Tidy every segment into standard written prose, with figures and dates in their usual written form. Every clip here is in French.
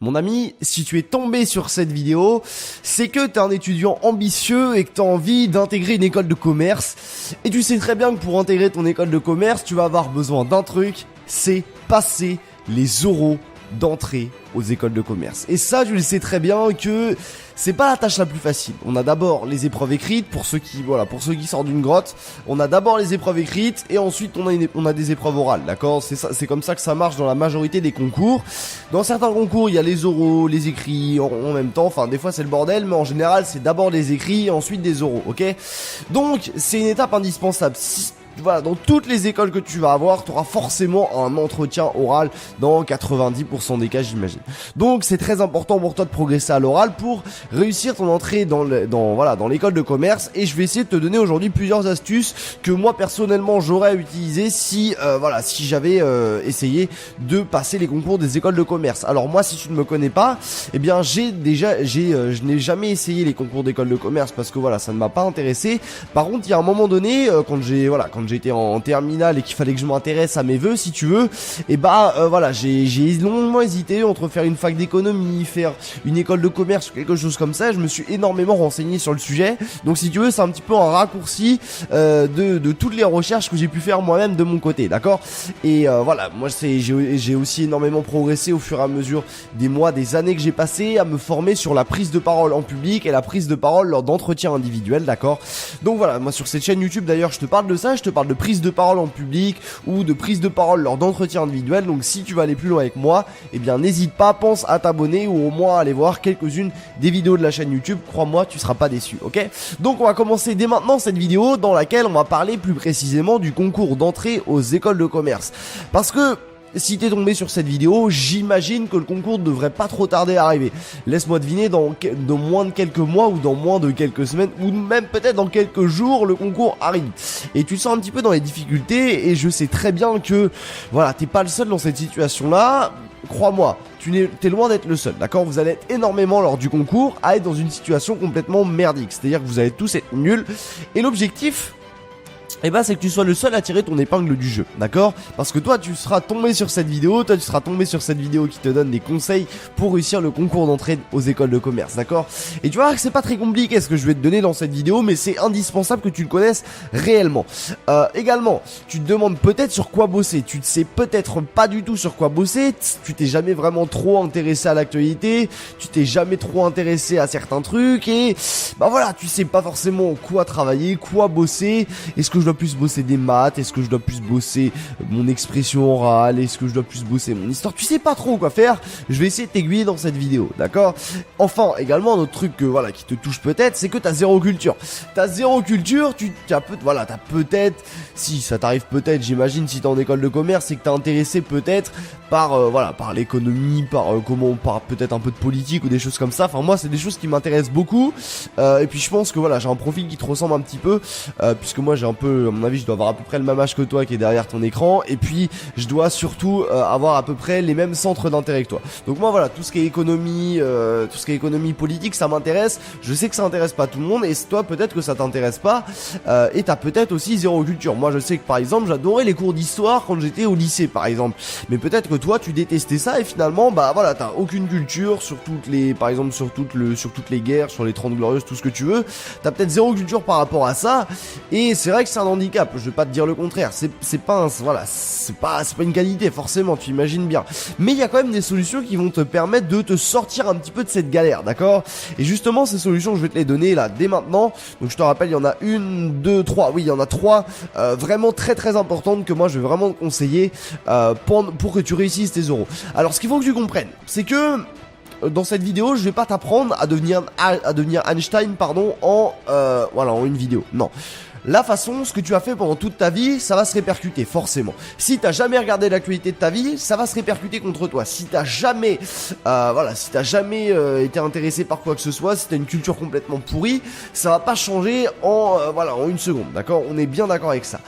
Mon ami, si tu es tombé sur cette vidéo, c'est que t'es un étudiant ambitieux et que t'as envie d'intégrer une école de commerce. Et tu sais très bien que pour intégrer ton école de commerce, tu vas avoir besoin d'un truc, c'est passer les oraux d'entrée aux écoles de commerce. Et ça, je le sais très bien que c'est pas la tâche la plus facile. On a d'abord les épreuves écrites pour ceux qui sortent d'une grotte. On a d'abord les épreuves écrites et ensuite on a des épreuves orales, d'accord? C'est comme ça que ça marche dans la majorité des concours. Dans certains concours, il y a les oraux, les écrits en même temps. Enfin, des fois c'est le bordel, mais en général, c'est d'abord les écrits et ensuite des oraux, ok? Donc, c'est une étape indispensable. Voilà, dans toutes les écoles que tu vas avoir, tu auras forcément un entretien oral dans 90% des cas, j'imagine. Donc c'est très important pour toi de progresser à l'oral pour réussir ton entrée dans l'école de commerce. Et je vais essayer de te donner aujourd'hui plusieurs astuces que moi personnellement j'aurais utilisé si j'avais essayé de passer les concours des écoles de commerce. Alors moi, si tu ne me connais pas, eh bien je n'ai jamais essayé les concours d'école de commerce parce que voilà, ça ne m'a pas intéressé. Par contre, il y a un moment donné, quand j'étais en terminale et qu'il fallait que je m'intéresse à mes vœux, si tu veux, et j'ai longuement hésité entre faire une fac d'économie, faire une école de commerce ou quelque chose comme ça. Je me suis énormément renseigné sur le sujet. Donc si tu veux, c'est un petit peu un raccourci de toutes les recherches que j'ai pu faire moi-même de mon côté, d'accord? Et moi j'ai aussi énormément progressé au fur et à mesure des mois, des années que j'ai passé à me former sur la prise de parole en public et la prise de parole lors d'entretiens individuels, d'accord? Donc voilà, moi sur cette chaîne YouTube d'ailleurs, je te parle de ça, je te parle de prise de parole en public ou de prise de parole lors d'entretiens individuels. Donc si tu vas aller plus loin avec moi, eh bien n'hésite pas, pense à t'abonner ou au moins à aller voir quelques-unes des vidéos de la chaîne YouTube. Crois-moi, tu seras pas déçu, ok? Donc on va commencer dès maintenant cette vidéo dans laquelle on va parler plus précisément du concours d'entrée aux écoles de commerce. Parce que si t'es tombé sur cette vidéo, j'imagine que le concours ne devrait pas trop tarder à arriver. Laisse-moi deviner, dans moins de quelques mois ou dans moins de quelques semaines ou même peut-être dans quelques jours, le concours arrive. Et tu te sens un petit peu dans les difficultés et je sais très bien que voilà, t'es pas le seul dans cette situation-là. Crois-moi, t'es loin d'être le seul, d'accord? Vous allez être énormément lors du concours à être dans une situation complètement merdique. C'est-à-dire que vous allez tous être nuls et l'objectif, c'est que tu sois le seul à tirer ton épingle du jeu, d'accord? Parce que toi, tu seras tombé sur cette vidéo qui te donne des conseils pour réussir le concours d'entrée aux écoles de commerce, d'accord? Et tu vois que c'est pas très compliqué ce que je vais te donner dans cette vidéo, mais c'est indispensable que tu le connaisses réellement. Également, tu te demandes peut-être sur quoi bosser, tu ne sais peut-être pas du tout sur quoi bosser, tu t'es jamais vraiment trop intéressé à l'actualité, tu t'es jamais trop intéressé à certains trucs et tu sais pas forcément quoi travailler, quoi bosser. Est-ce que je dois plus bosser des maths? Est-ce que je dois plus bosser mon expression orale? Est-ce que je dois plus bosser mon histoire? Tu sais pas trop quoi faire. Je vais essayer de t'aiguiller dans cette vidéo, d'accord? Enfin, également, un autre truc qui te touche peut-être, c'est que t'as zéro culture. T'as peut-être, si ça t'arrive peut-être, j'imagine, si t'es en école de commerce, c'est que t'es intéressé peut-être par l'économie, par peut-être un peu de politique ou des choses comme ça. Enfin, moi, c'est des choses qui m'intéressent beaucoup. Et puis, je pense que j'ai un profil qui te ressemble un petit peu, puisque moi, j'ai un peu, à mon avis, je dois avoir à peu près le même âge que toi qui est derrière ton écran, et puis je dois surtout avoir à peu près les mêmes centres d'intérêt que toi. Donc moi tout ce qui est économie, politique, ça m'intéresse. Je sais que ça intéresse pas tout le monde, et toi peut-être que ça t'intéresse pas, et t'as peut-être aussi zéro culture. Moi je sais que par exemple j'adorais les cours d'histoire quand j'étais au lycée par exemple, mais peut-être que toi tu détestais ça et finalement t'as aucune culture sur toutes les guerres, sur les 30 glorieuses, tout ce que tu veux. T'as peut-être zéro culture par rapport à ça, et c'est vrai que c'est un handicap, je vais pas te dire le contraire, c'est pas une qualité forcément, tu imagines bien, mais il y a quand même des solutions qui vont te permettre de te sortir un petit peu de cette galère, d'accord? Et justement ces solutions je vais te les donner là dès maintenant. Donc je te rappelle, il y en a une, deux, trois, oui il y en a trois vraiment très très importantes que moi je vais vraiment te conseiller pour que tu réussisses tes oraux. Alors ce qu'il faut que tu comprennes, c'est que dans cette vidéo, je vais pas t'apprendre à devenir Einstein, en une vidéo. Non. La façon, ce que tu as fait pendant toute ta vie, ça va se répercuter, forcément. Si t'as jamais regardé l'actualité de ta vie, ça va se répercuter contre toi. Si t'as jamais, été intéressé par quoi que ce soit, si t'as une culture complètement pourrie, ça va pas changer en une seconde, d'accord? On est bien d'accord avec ça.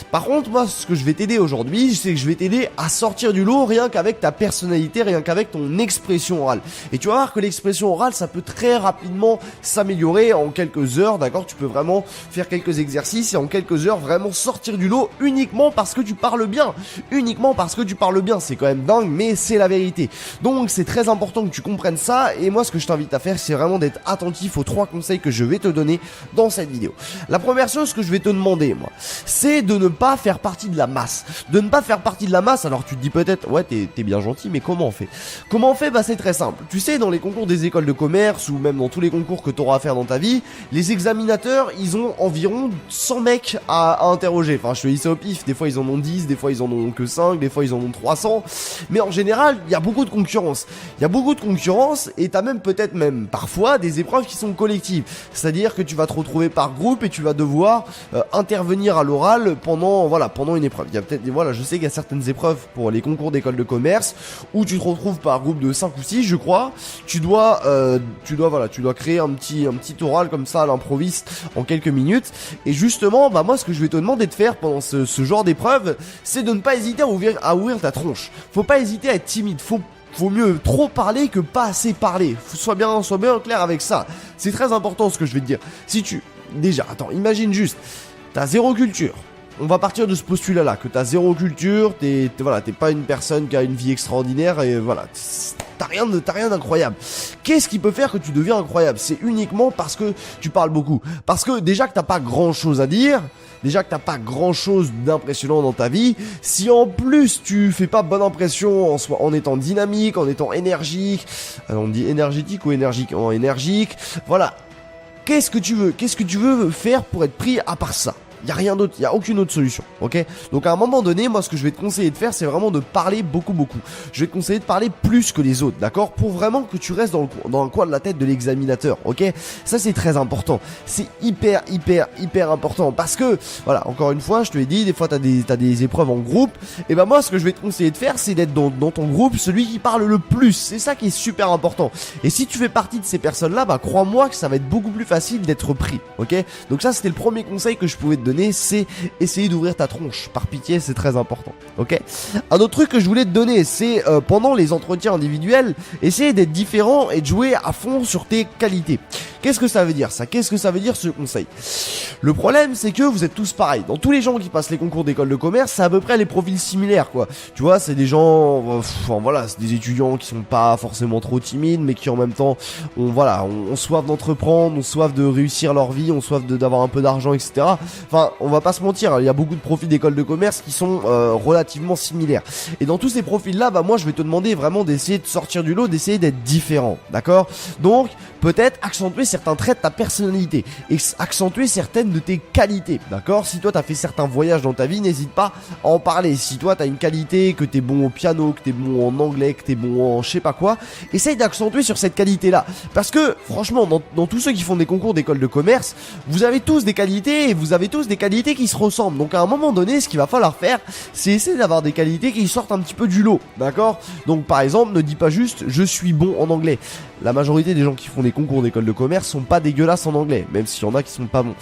Par contre, moi, ce que je vais t'aider aujourd'hui, c'est que je vais t'aider à sortir du lot rien qu'avec ta personnalité, rien qu'avec ton expression orale. Et tu vas voir que l'expression orale, ça peut très rapidement s'améliorer en quelques heures, d'accord? Tu peux vraiment faire quelques exercices exercice et en quelques heures vraiment sortir du lot uniquement parce que tu parles bien. Uniquement parce que tu parles bien, c'est quand même dingue, mais c'est la vérité. Donc c'est très important que tu comprennes ça, et moi ce que je t'invite à faire, c'est vraiment d'être attentif aux 3 conseils que je vais te donner dans cette vidéo. La première chose que je vais te demander, moi, c'est de ne pas faire partie de la masse. De ne pas faire partie de la masse. Alors tu te dis peut-être, ouais, t'es bien gentil, mais comment on fait? Comment on fait? Bah c'est très simple. Tu sais, dans les concours des écoles de commerce, ou même dans tous les concours que tu auras à faire dans ta vie, les examinateurs, ils ont environ 100 mecs à interroger. Enfin, je te dis ça au pif, des fois ils en ont 10, des fois ils en ont que 5, des fois ils en ont 300, mais en général, il y a beaucoup de concurrence. Il y a beaucoup de concurrence, et t'as même peut-être même parfois des épreuves qui sont collectives. C'est-à-dire que tu vas te retrouver par groupe et tu vas devoir intervenir à l'oral pendant une épreuve. Il y a peut-être, voilà, je sais qu'il y a certaines épreuves pour les concours d'école de commerce où tu te retrouves par groupe de 5 ou 6, je crois. Tu dois créer un petit oral comme ça à l'improviste en quelques minutes. Et justement, bah moi, ce que je vais te demander de faire pendant ce genre d'épreuve, c'est de ne pas hésiter à ouvrir ta tronche. Faut pas hésiter à être timide. Faut mieux trop parler que pas assez parler. Sois bien clair avec ça. C'est très important ce que je vais te dire. Attends, imagine juste, t'as 0 culture. On va partir de ce postulat-là, que t'as 0 culture, t'es pas une personne qui a une vie extraordinaire, et voilà, t'as rien d'incroyable. Qu'est-ce qui peut faire que tu deviens incroyable? C'est uniquement parce que tu parles beaucoup. Parce que déjà que t'as pas grand-chose à dire, déjà que t'as pas grand-chose d'impressionnant dans ta vie, si en plus tu fais pas bonne impression en étant dynamique, en étant énergique, on dit énergétique ou énergique? Énergique, voilà. Qu'est-ce que tu veux faire pour être pris à part ça? Il y a rien d'autre, il y a aucune autre solution, ok? Donc à un moment donné, moi ce que je vais te conseiller de faire, c'est vraiment de parler beaucoup. Je vais te conseiller de parler plus que les autres, d'accord? Pour vraiment que tu restes dans le coin de la tête de l'examinateur, ok? Ça c'est très important, c'est hyper important, parce que, voilà, encore une fois, je te l'ai dit, des fois t'as des épreuves en groupe, et ben moi ce que je vais te conseiller de faire, c'est d'être dans ton groupe celui qui parle le plus, c'est ça qui est super important. Et si tu fais partie de ces personnes-là, bah crois-moi que ça va être beaucoup plus facile d'être pris, ok? Donc ça c'était le premier conseil que je pouvais te donner, c'est essayer d'ouvrir ta tronche. Par pitié, c'est très important. Ok. Un autre truc que je voulais te donner, c'est pendant les entretiens individuels, essayer d'être différent et de jouer à fond sur tes qualités. Qu'est-ce que ça veut dire ça? Qu'est-ce que ça veut dire ce conseil? Le problème, c'est que vous êtes tous pareils. Dans tous les gens qui passent les concours d'école de commerce, c'est à peu près les profils similaires, quoi. Tu vois, c'est des gens, c'est des étudiants qui sont pas forcément trop timides, mais qui en même temps ont soif d'entreprendre, ont soif de réussir leur vie, ont soif d'avoir un peu d'argent, etc. Enfin, on va pas se mentir, il y a beaucoup de profils d'école de commerce qui sont relativement similaires. Et dans tous ces profils-là, bah moi, je vais te demander vraiment d'essayer de sortir du lot, d'essayer d'être différent, d'accord? Donc, peut-être accentuer certains traits de ta personnalité et accentuer certaines de tes qualités, d'accord? Si toi t'as fait certains voyages dans ta vie, n'hésite pas à en parler. Si toi t'as une qualité, que t'es bon au piano, que t'es bon en anglais, que t'es bon en je sais pas quoi, essaye d'accentuer sur cette qualité-là. Parce que franchement, dans tous ceux qui font des concours d'école de commerce, vous avez tous des qualités et vous avez tous des qualités qui se ressemblent. Donc à un moment donné, ce qu'il va falloir faire, c'est essayer d'avoir des qualités qui sortent un petit peu du lot, d'accord? Donc par exemple, ne dis pas juste je suis bon en anglais. La majorité des gens qui font des concours d'école de commerce sont pas dégueulasses en anglais, même s'il y en a qui sont pas bons.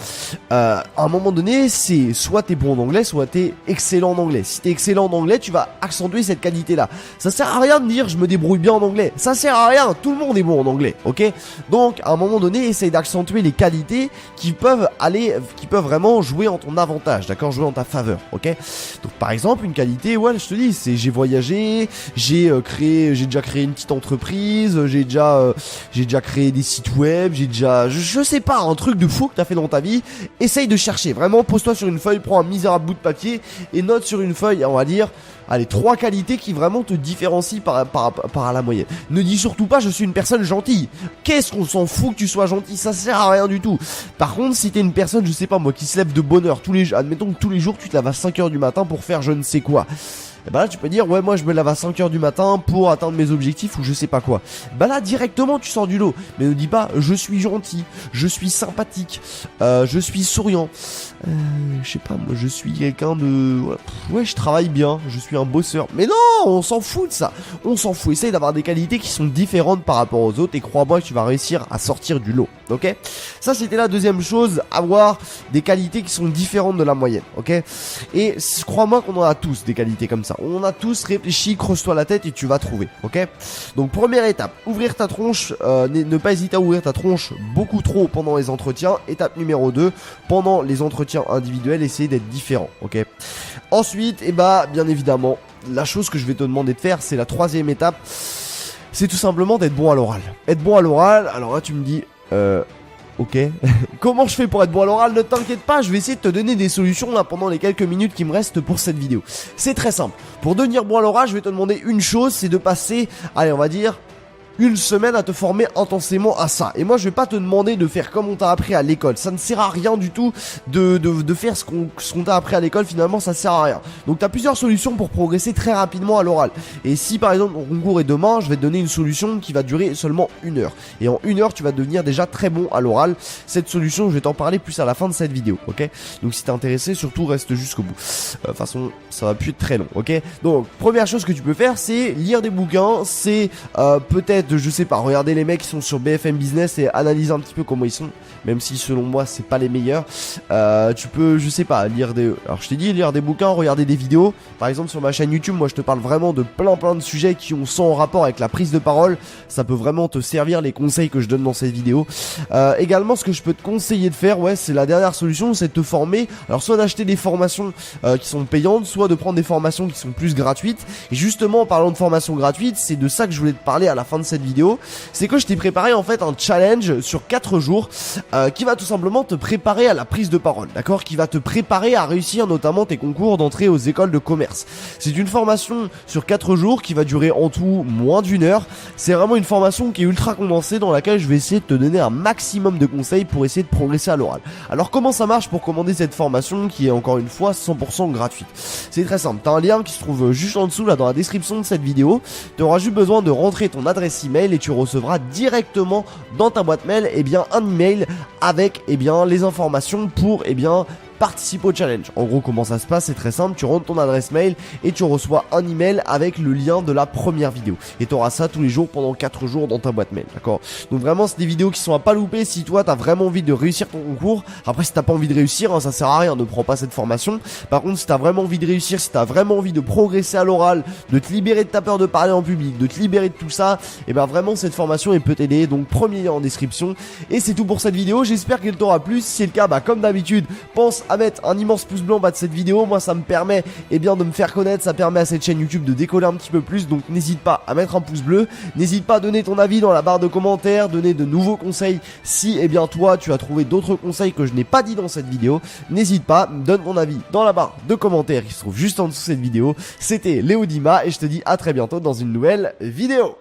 À un moment donné, c'est soit t'es bon en anglais, soit t'es excellent en anglais. Si t'es excellent en anglais, tu vas accentuer cette qualité-là. Ça sert à rien de dire je me débrouille bien en anglais. Ça sert à rien, tout le monde est bon en anglais, ok? Donc à un moment donné, essaye d'accentuer les qualités qui peuvent vraiment jouer en ton avantage, d'accord? Jouer en ta faveur, ok? Donc par exemple, une qualité, ouais, je te dis, c'est j'ai voyagé, j'ai déjà créé une petite entreprise, j'ai déjà créé des sites web, je sais pas, un truc de fou que t'as fait dans ta vie. Essaye de chercher, vraiment, pose-toi sur une feuille, prends un misérable bout de papier et note sur une feuille, on va dire, allez, 3 qualités qui vraiment te différencient par à la moyenne. Ne dis surtout pas je suis une personne gentille. Qu'est-ce qu'on s'en fout que tu sois gentil, ça sert à rien du tout. Par contre, si t'es une personne, je sais pas moi, qui se lève de bonne heure admettons que tous les jours tu te lèves à 5h du matin pour faire je ne sais quoi. Et bah là tu peux dire ouais moi je me lève à 5h du matin pour atteindre mes objectifs ou je sais pas quoi. Bah là directement tu sors du lot. Mais ne dis pas je suis gentil, je suis sympathique, je suis souriant, je sais pas moi je suis quelqu'un de ouais je travaille bien, je suis un bosseur. Mais non, on s'en fout de ça. On s'en fout, essaye d'avoir des qualités qui sont différentes par rapport aux autres et crois-moi que tu vas réussir à sortir du lot. Ok? Ça c'était la deuxième chose, avoir des qualités qui sont différentes de la moyenne, ok? Et crois-moi qu'on en a tous des qualités comme ça. On a tous réfléchi, creuse-toi la tête et tu vas trouver, ok? Donc première étape, ouvrir ta tronche, ne pas hésiter à ouvrir ta tronche beaucoup trop pendant les entretiens. Étape numéro 2, pendant les entretiens individuels, essayer d'être différent, ok? Ensuite, bien évidemment, la chose que je vais te demander de faire, c'est la troisième étape, c'est tout simplement d'être bon à l'oral. Être bon à l'oral, alors là tu me dis, ok, comment je fais pour être bon à l'oral? Ne t'inquiète pas, je vais essayer de te donner des solutions là pendant les quelques minutes qui me restent pour cette vidéo. C'est très simple, pour devenir bon à l'oral, je vais te demander une chose, c'est de passer, allez on va dire, une semaine à te former intensément à ça. Et moi je vais pas te demander de faire comme on t'a appris à l'école, ça ne sert à rien du tout de faire ce qu'on t'a appris à l'école, finalement ça sert à rien. Donc t'as plusieurs solutions pour progresser très rapidement à l'oral. Et si par exemple ton concours est demain, je vais te donner une solution qui va durer seulement 1 heure. Et en 1 heure tu vas devenir déjà très bon à l'oral. Cette solution je vais t'en parler plus à la fin de cette vidéo, ok? Donc si t'es intéressé, surtout reste jusqu'au bout. De toute façon ça va plus être très long, ok? Donc première chose que tu peux faire, c'est lire des bouquins, c'est peut-être je sais pas, regarder les mecs qui sont sur BFM Business et analyser un petit peu comment ils sont, même si selon moi c'est pas les meilleurs. Tu peux, je sais pas, lire des, alors je t'ai dit lire des bouquins, regarder des vidéos. Par exemple sur ma chaîne YouTube, moi je te parle vraiment de plein de sujets qui sont en rapport avec la prise de parole. Ça peut vraiment te servir les conseils que je donne dans cette vidéo. Également ce que je peux te conseiller de faire, ouais, c'est la dernière solution, c'est de te former. Alors soit d'acheter des formations qui sont payantes, soit de prendre des formations qui sont plus gratuites. Et justement en parlant de formations gratuites, c'est de ça que je voulais te parler à la fin de cette vidéo, c'est que je t'ai préparé en fait un challenge sur 4 jours qui va tout simplement te préparer à la prise de parole, d'accord, qui va te préparer à réussir notamment tes concours d'entrée aux écoles de commerce. C'est une formation sur 4 jours qui va durer en tout moins d'1 heure. C'est vraiment une formation qui est ultra condensée dans laquelle je vais essayer de te donner un maximum de conseils pour essayer de progresser à l'oral. Alors comment ça marche pour commander cette formation qui est encore une fois 100% gratuite? C'est très simple, t'as un lien qui se trouve juste en dessous là dans la description de cette vidéo. Tu auras juste besoin de rentrer ton adresse email et tu recevras directement dans ta boîte mail un email avec les informations pour participe au challenge. En gros, comment ça se passe? C'est très simple, tu rentres ton adresse mail et tu reçois un email avec le lien de la première vidéo. Et tu auras ça tous les jours pendant 4 jours dans ta boîte mail, d'accord? Donc vraiment, c'est des vidéos qui sont à pas louper si toi, t'as vraiment envie de réussir ton concours. Après, si t'as pas envie de réussir, ça sert à rien, ne prends pas cette formation. Par contre, si t'as vraiment envie de réussir, si t'as vraiment envie de progresser à l'oral, de te libérer de ta peur de parler en public, de te libérer de tout ça, vraiment, cette formation, elle peut t'aider. Donc, premier lien en description. Et c'est tout pour cette vidéo. J'espère qu'elle t'aura plu. Si c'est le cas, comme d'habitude, pense à mettre un immense pouce bleu en bas de cette vidéo. Moi ça me permet de me faire connaître, ça permet à cette chaîne YouTube de décoller un petit peu plus, donc n'hésite pas à mettre un pouce bleu, n'hésite pas à donner ton avis dans la barre de commentaires, donner de nouveaux conseils si toi tu as trouvé d'autres conseils que je n'ai pas dit dans cette vidéo. N'hésite pas, donne ton avis dans la barre de commentaires qui se trouve juste en dessous de cette vidéo. C'était Léo Dima et je te dis à très bientôt dans une nouvelle vidéo.